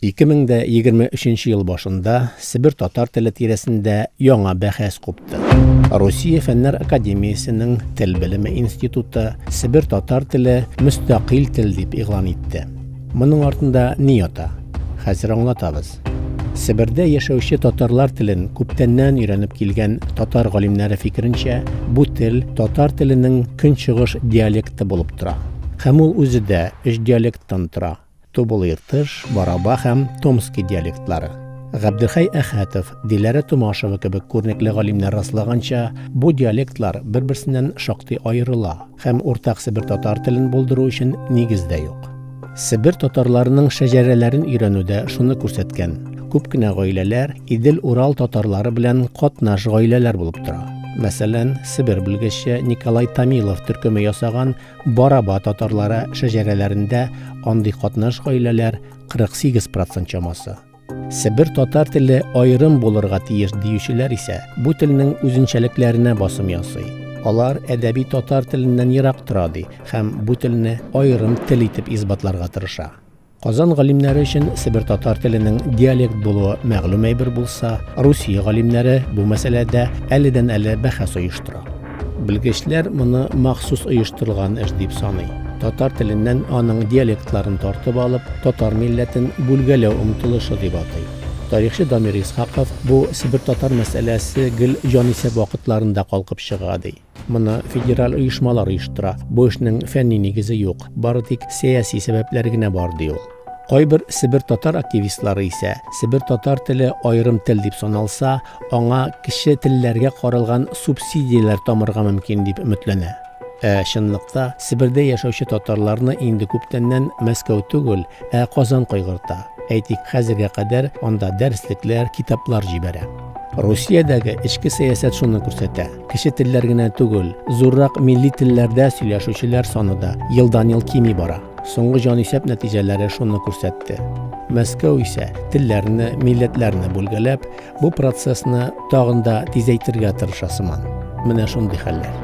2023 ел башында Сибир татар теле тирәсендә яңа бәхәс купты. Россия Фәннәр Академиясенең Тел белеме институты Сибир татар теле мөстәкыйль тел дип игълан итте. Моның артында ни ята? Хәзер аңлатабыз. Сибирдә яшәүче татарлар телен күптәннән өйрәнеп килгән татар галимнәре фикеренчә, бу тел татар теленең көнчыгыш диалекты булып тора. Һәм ул үзе дә 3 диалекттан тора. Тобыл-Иртыш, Бараба һәм Томский диалектлары. Габделхай Әхәтов, Диләрә Тумашева кебек күренекле галимнәр раслаганча, бу диалектлар бер-берсеннән шактый аерыла һәм уртак Сибир татар телен булдыру өчен нигез дә юк. Сибир татарларының шәҗәрәләрен өйрәнүдә шуны күрсәткән. Күп кенә гаиләләр Идел-Урал татарлары белән катнаш гаиләләр булып тора. Мәсәлән, Сибир белгече Николай Томилов төркеме ясаган Бараба татарлары шәҗәрәләрендә андый катнаш гаиләләр 48% чамасы. Сибир татар теле аерым булырга тиеш диючеләр исә бу телнең үзенчәлекләренә басым ясый. Алар әдәби татар теленнән ерак тора ди һәм бу телне аерым тел итеп исбатларга тырыша. Казан галимнәре өчен Сибир татар теленең диалект булуы мәгълүм әйбер булса, Русия галимнәре бу мәсьәләдә әледән-әле бәхәс оештыра. Белгечләр моны махсус оештырылган эш дип саный. Татар теленнән аның диалектларын тартып алып, татар милләтен бүлгәләү омтылышы дип атый. Тарихчы Дамир Исхаков бу Сибир татар мәсьәләсе гел җанисәп вакытларында калкып чыга ди. Моны федераль оешмалар оештыра. Бу эшнең фәнни нигезе юк, бары тик сәяси сәбәпләр генә бар ди ул. Кайбер Сибир татар активистлары исә Сибир татар теле аерым тел дип саналса, аңа кеше телләргә каралган субсидияләр тамырга мөмкин дип өметләнә. Чынлыкта Сибирдә яшәүче татарларны инде күптәннән Мәскәү түгел, Казан кайгырта. Әйтик, хәзергә кадәр анда дәреслекләр, китаплар җибәрә. Русиядәге ичке сәясәт шуны күрсәтә. Кеше телләр генә түгел, зуррак милли телләрдә сөйләшүчеләр саны да елдан-ел кими бара. Соңгы җанисәп нәтиҗәләре шуны күрсәтте. Мәскәү исә телләрне, милләтләрне бүлгәләп, бу процессны тагын да тизәйтергә тырыша сыман. Менә шундый хәлләр.